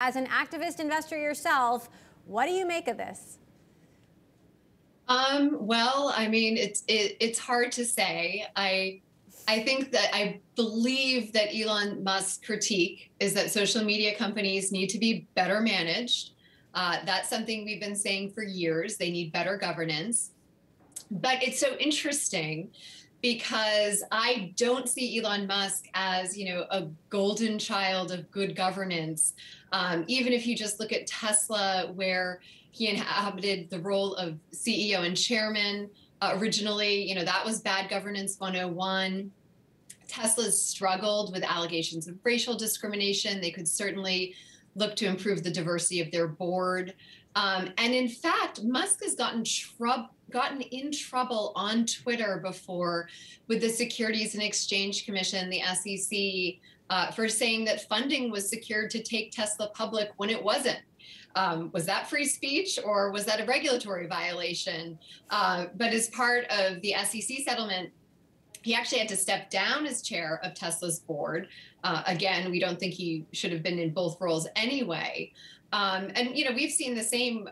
As an activist investor yourself, what do you make of this? Well, I mean, it's hard to say. I think that I believe that Elon Musk's critique is that social media companies need to be better managed. That's something we've been saying for years. They need better governance. But it's so interesting because I don't see Elon Musk as, a golden child of good governance. Even if you just look at Tesla, where he inhabited the role of CEO and chairman originally, that was bad governance 101. Tesla's struggled with allegations of racial discrimination. They could certainly look to improve the diversity of their board. And in fact, Musk has gotten in trouble on Twitter before with the Securities and Exchange Commission, the SEC, for saying that funding was secured to take Tesla public when it wasn't. Was that free speech or was that a regulatory violation? But as part of the SEC settlement, he actually had to step down as chair of Tesla's board. Again, we don't think he should have been in both roles anyway. And, we've seen the same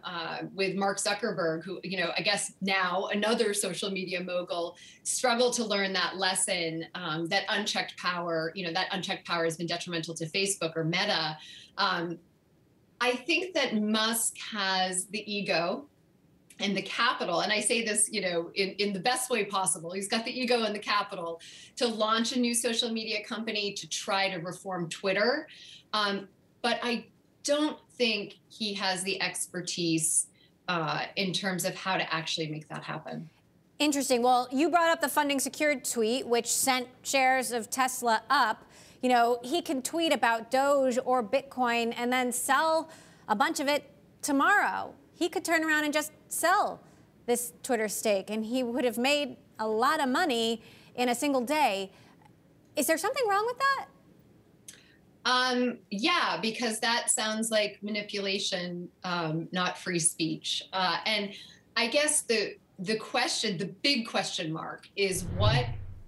with Mark Zuckerberg, who, I guess now another social media mogul, struggled to learn that lesson, that unchecked power, has been detrimental to Facebook or Meta. I think that Musk has the ego and the capital, and I say this, in the best way possible. He's got the ego and the capital to launch a new social media company to try to reform Twitter. But I don't think he has the expertise in terms of how to actually make that happen. Interesting. Well, you brought up the funding secured tweet, which sent shares of Tesla up. He can tweet about Doge or Bitcoin and then sell a bunch of it tomorrow. He could turn around and just sell this Twitter stake, and he would have made a lot of money in a single day. Is there something wrong with that? Yeah, because that sounds like manipulation, not free speech. And I guess the big question mark is, what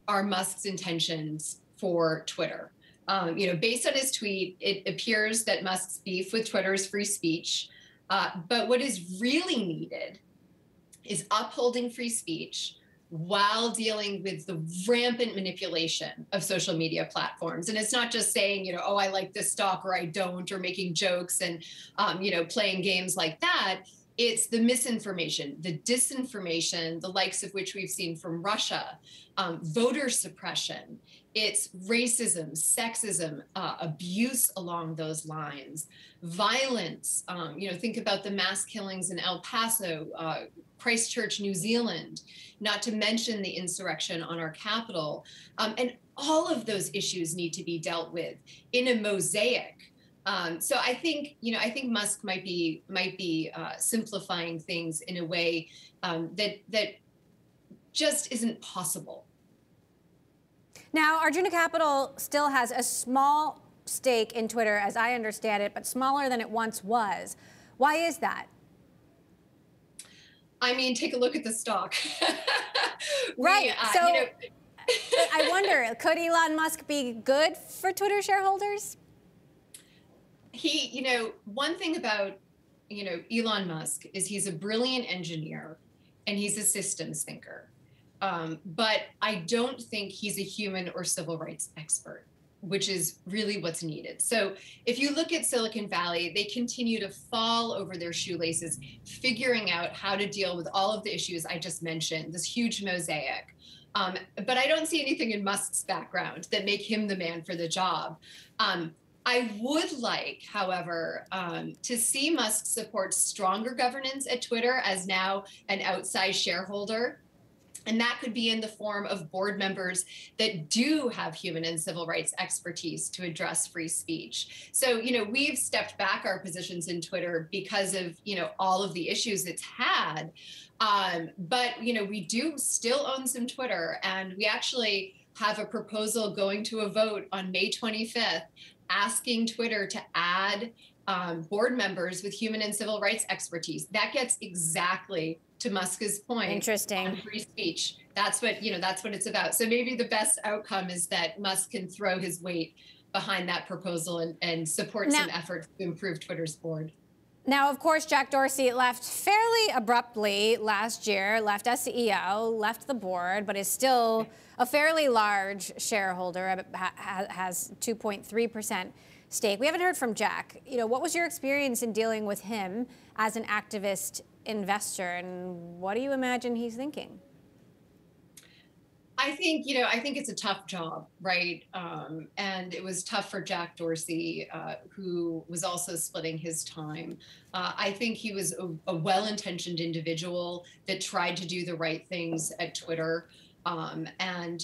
are Musk's intentions for Twitter? Based on his tweet, it appears that Musk's beef with Twitter is free speech. But what is really needed is upholding free speech while dealing with the rampant manipulation of social media platforms. And it's not just saying, oh, I like this stock or I don't, or making jokes and, playing games like that. It's the misinformation, the disinformation, the likes of which we've seen from Russia, voter suppression. It's racism, sexism, abuse along those lines, violence. Think about the mass killings in El Paso, Christchurch, New Zealand, not to mention the insurrection on our capital. And all of those issues need to be dealt with in a mosaic. So I think Musk might be simplifying things in a way that just isn't possible. Now, Arjuna Capital still has a small stake in Twitter, as I understand it, but smaller than it once was. Why is that? I mean, take a look at the stock. Right. I wonder, could Elon Musk be good for Twitter shareholders? One thing about, Elon Musk is he's a brilliant engineer and he's a systems thinker. But I don't think he's a human or civil rights expert, which is really what's needed. So if you look at Silicon Valley, they continue to fall over their shoelaces, figuring out how to deal with all of the issues I just mentioned, this huge mosaic. But I don't see anything in Musk's background that make him the man for the job. I would like, however, to see Musk support stronger governance at Twitter as now an outsized shareholder. And that could be in the form of board members that do have human and civil rights expertise to address free speech. So, we've stepped back our positions in Twitter because of, all of the issues it's had. But, we do still own some Twitter, and we actually have a proposal going to a vote on May 25th asking Twitter to add board members with human and civil rights expertise. That gets exactly to Musk's point. Interesting. On free speech. That's what it's about. So maybe the best outcome is that Musk can throw his weight behind that proposal and support Now, some efforts to improve Twitter's board. Now, of course, Jack Dorsey left fairly abruptly last year, left as CEO, left the board, but is still a fairly large shareholder, has 2.3% stake. We haven't heard from Jack. What was your experience in dealing with him as an activist investor, and what do you imagine he's thinking? I think it's a tough job, right? And it was tough for Jack Dorsey, who was also splitting his time. I think he was a well-intentioned individual that tried to do the right things at Twitter, and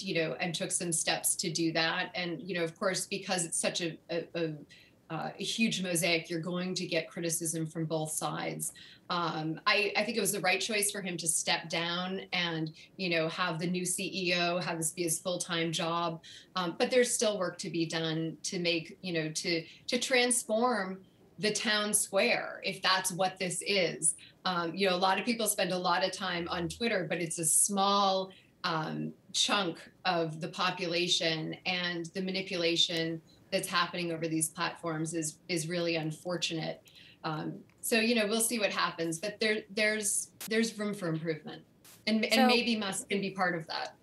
took some steps to do that. And of course, because it's such a huge mosaic, you're going to get criticism from both sides. I think it was the right choice for him to step down and, have the new CEO, have this be his full-time job. But there's still work to be done to make, to transform the town square, if that's what this is. A lot of people spend a lot of time on Twitter, but it's a small chunk of the population, and the manipulation that's happening over these platforms is really unfortunate. So we'll see what happens, but there's room for improvement, and maybe Musk can be part of that.